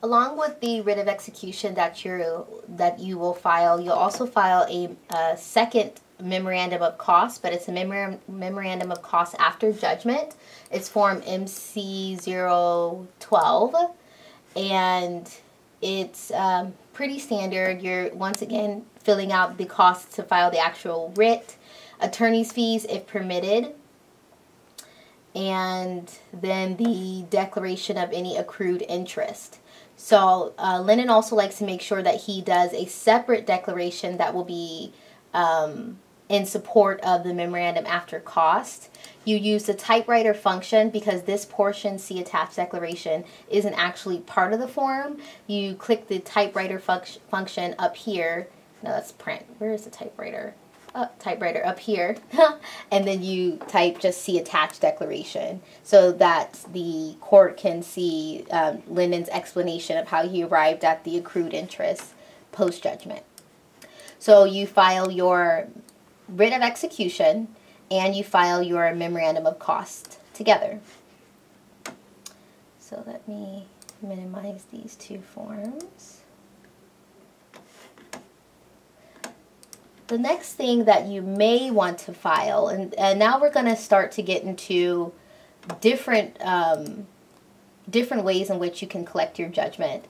Along with the writ of execution that you will file, you'll also file a second memorandum of cost, but it's a memorandum of cost after judgment. It's form MC012, and it's pretty standard. You're once again filling out the costs to file the actual writ, attorney's fees if permitted, and then the declaration of any accrued interest. So Lennon also likes to make sure that he does a separate declaration that will be in support of the memorandum after cost. You use the typewriter function because this portion, see attached declaration, isn't actually part of the form. You click the typewriter function up here. No, that's print. Where is the typewriter? Typewriter up here. And then you type just see attached declaration so that the court can see Lennon's explanation of how he arrived at the accrued interest post-judgment. So you file your writ of execution and you file your memorandum of cost together. So let me minimize these two forms. The next thing that you may want to file, and now we're going to start to get into different ways in which you can collect your judgment,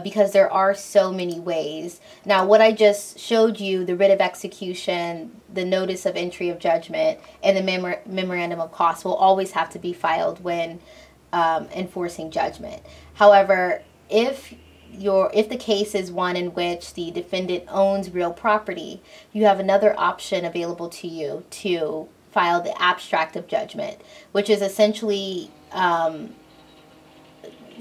because there are so many ways. Now, what I just showed you, the writ of execution, the notice of entry of judgment, and the memorandum of cost will always have to be filed when enforcing judgment. However, if the case is one in which the defendant owns real property, you have another option available to you to file the abstract of judgment, which is essentially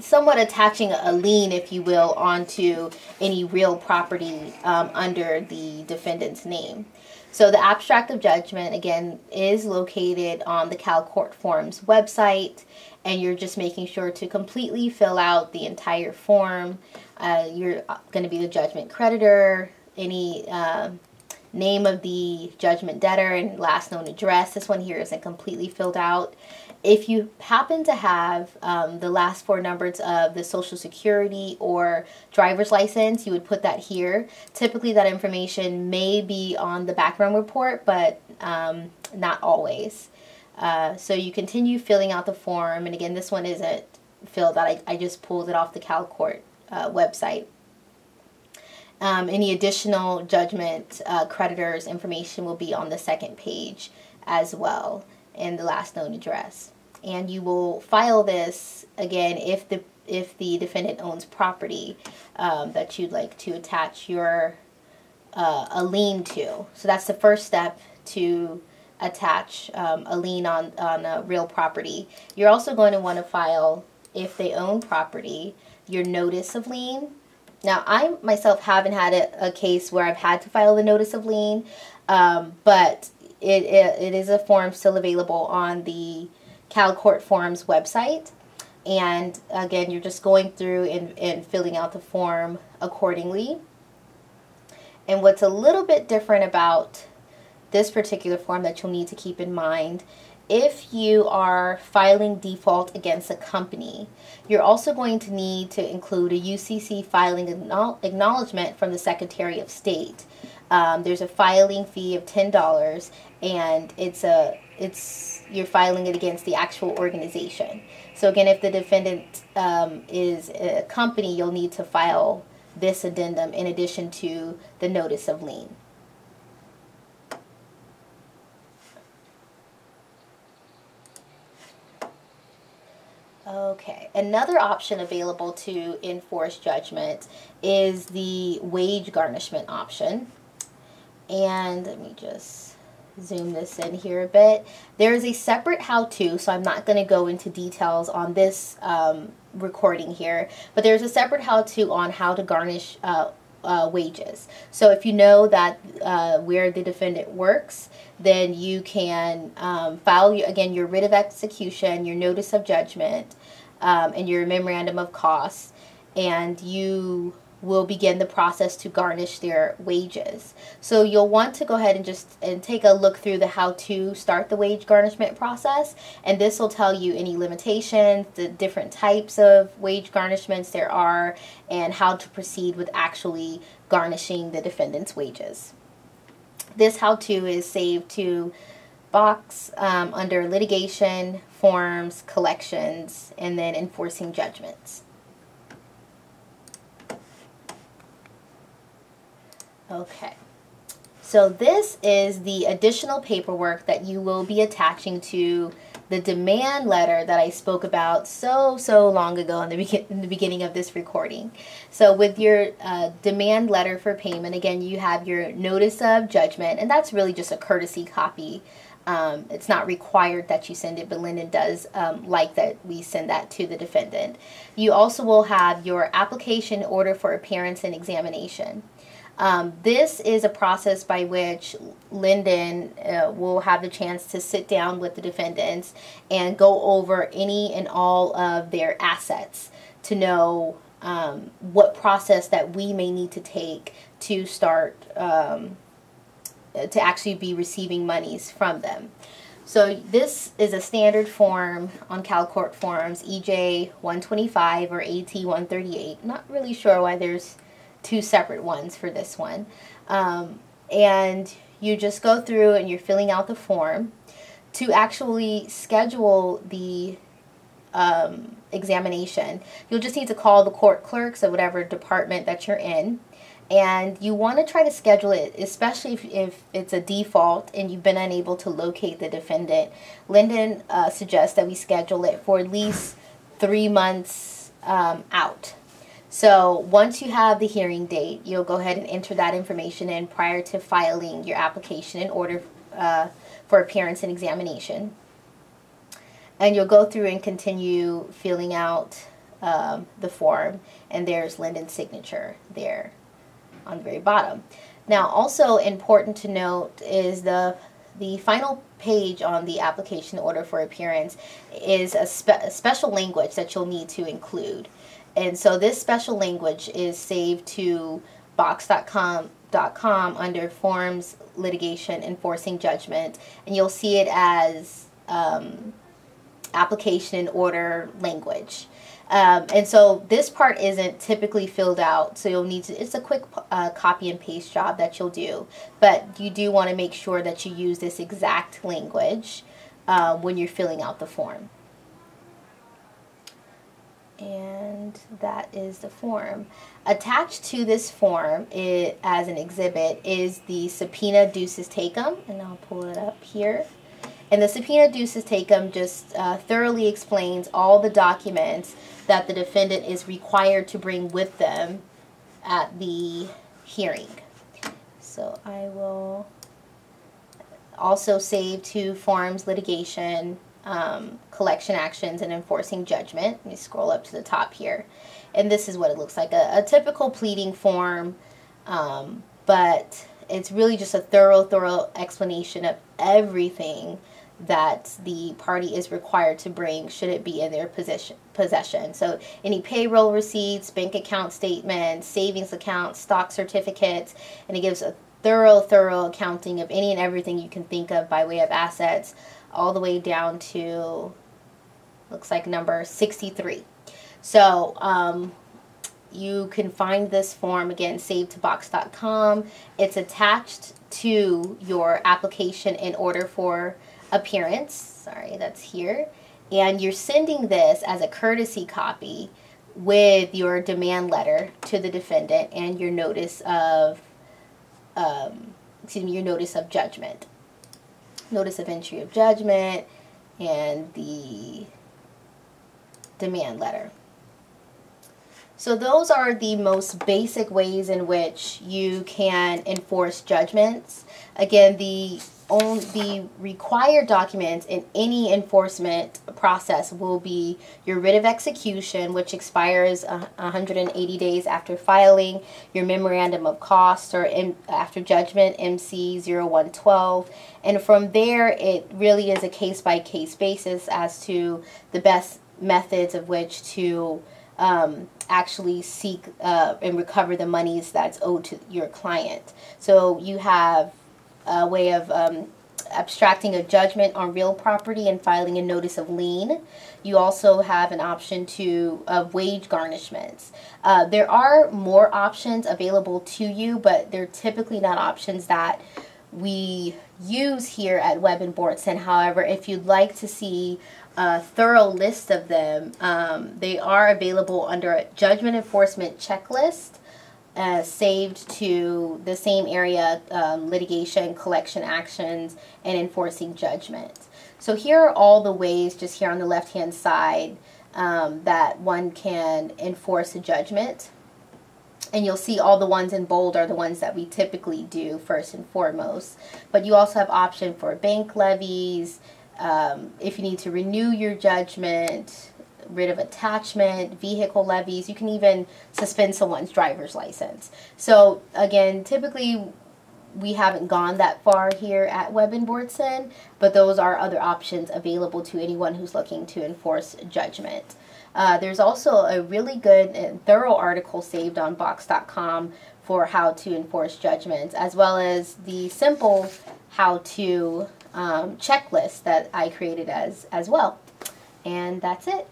somewhat attaching a lien, if you will, onto any real property under the defendant's name. So the abstract of judgment, again, is located on the Cal Court Forms website, and you're just making sure to completely fill out the entire form. You're going to be the judgment creditor, any name of the judgment debtor, and last known address. This one here isn't completely filled out. If you happen to have the last four numbers of the Social Security or driver's license, you would put that here. Typically that information may be on the background report, but not always. So you continue filling out the form, and again, this one isn't filled out. I just pulled it off the Cal Court website. Any additional judgment creditors information will be on the second page as well, and the last known address. And you will file this again if the defendant owns property that you'd like to attach your a lien to. So that's the first step, to attach a lien on a real property. You're also going to want to file, if they own property, your notice of lien. Now, I myself haven't had a case where I've had to file the notice of lien, but it is a form still available on the Cal Court Forms website. And again, you're just going through and filling out the form accordingly. And what's a little bit different about this particular form that you'll need to keep in mind, if you are filing default against a company, you're also going to need to include a UCC filing acknowledgement from the Secretary of State. There's a filing fee of $10, and you're filing it against the actual organization. So again, if the defendant is a company, you'll need to file this addendum in addition to the notice of lien. Okay, another option available to enforce judgment is the wage garnishment option. And let me just zoom this in here a bit. There is a separate how-to, so I'm not going to go into details on this recording here, but there's a separate how-to on how to garnish wages. So if you know that where the defendant works, then you can file, again, your writ of execution, your notice of judgment, and your memorandum of costs, and you will begin the process to garnish their wages. So you'll want to go ahead and take a look through the how to start the wage garnishment process, and this will tell you any limitations, the different types of wage garnishments there are, and how to proceed with actually garnishing the defendant's wages. This how-to is saved to box under litigation, forms, collections, and then enforcing judgments. Okay, so this is the additional paperwork that you will be attaching to the demand letter that I spoke about so long ago in the beginning of this recording. So with your demand letter for payment, again, you have your notice of judgment, and that's really just a courtesy copy. It's not required that you send it, but Linden does like that we send that to the defendant. You also will have your application order for appearance and examination. This is a process by which Linden will have the chance to sit down with the defendants and go over any and all of their assets to know what process that we may need to take to start to actually be receiving monies from them. So this is a standard form on CalCourt forms, EJ 125 or AT 138. Not really sure why there's two separate ones for this one. And you just go through and you're filling out the form. To actually schedule the examination, you'll just need to call the court clerks of whatever department that you're in. And you want to try to schedule it, especially if it's a default and you've been unable to locate the defendant. Linden suggests that we schedule it for at least 3 months out. So once you have the hearing date, you'll go ahead and enter that information in prior to filing your application in order for appearance and examination. And you'll go through and continue filling out the form, and there's Linden's signature there on the very bottom. Now, also important to note is the final page on the application order for appearance is a special language that you'll need to include. And so this special language is saved to box.com under Forms, Litigation, Enforcing Judgment, and you'll see it as application and order language. And so this part isn't typically filled out, so you'll need to, it's a quick copy and paste job that you'll do, but you do want to make sure that you use this exact language when you're filling out the form. And that is the form. Attached to this form as an exhibit is the subpoena ducis tecum, and I'll pull it up here. And the subpoena ducis tecum just thoroughly explains all the documents that the defendant is required to bring with them at the hearing. So I will also save to Forms, Litigation, Collection Actions, and Enforcing Judgment. Let me scroll up to the top here. And this is what it looks like, a typical pleading form, but it's really just a thorough explanation of everything that the party is required to bring should it be in their possession. So any payroll receipts, bank account statements, savings accounts, stock certificates, and it gives a thorough accounting of any and everything you can think of by way of assets, all the way down to, looks like number 63. So you can find this form, again, saved to box.com. It's attached to your application in order for appearance. Sorry, that's here. And you're sending this as a courtesy copy with your demand letter to the defendant and your notice of, your notice of judgment. Notice of entry of judgment and the demand letter. So those are the most basic ways in which you can enforce judgments. Again, the required documents in any enforcement process will be your writ of execution, which expires 180 days after filing, your memorandum of costs, or after judgment, MC 0112, and from there it really is a case-by-case basis as to the best methods of which to actually seek and recover the monies that's owed to your client. So you have a way of abstracting a judgment on real property and filing a notice of lien. You also have an option to wage garnishments. There are more options available to you, but they're typically not options that we use here at Webb and Bordson. However, if you'd like to see a thorough list of them, they are available under a judgment enforcement checklist, saved to the same area, litigation, collection actions, and enforcing judgment. So here are all the ways, just here on the left-hand side, that one can enforce a judgment. And you'll see all the ones in bold are the ones that we typically do first and foremost. But you also have option for bank levies, if you need to renew your judgment, rid of attachment, vehicle levies. You can even suspend someone's driver's license. So again, typically we haven't gone that far here at Webb and Bordson, but those are other options available to anyone who's looking to enforce judgment. There's also a really good and thorough article saved on Box.com for how to enforce judgments, as well as the simple how-to checklist that I created as well. And that's it.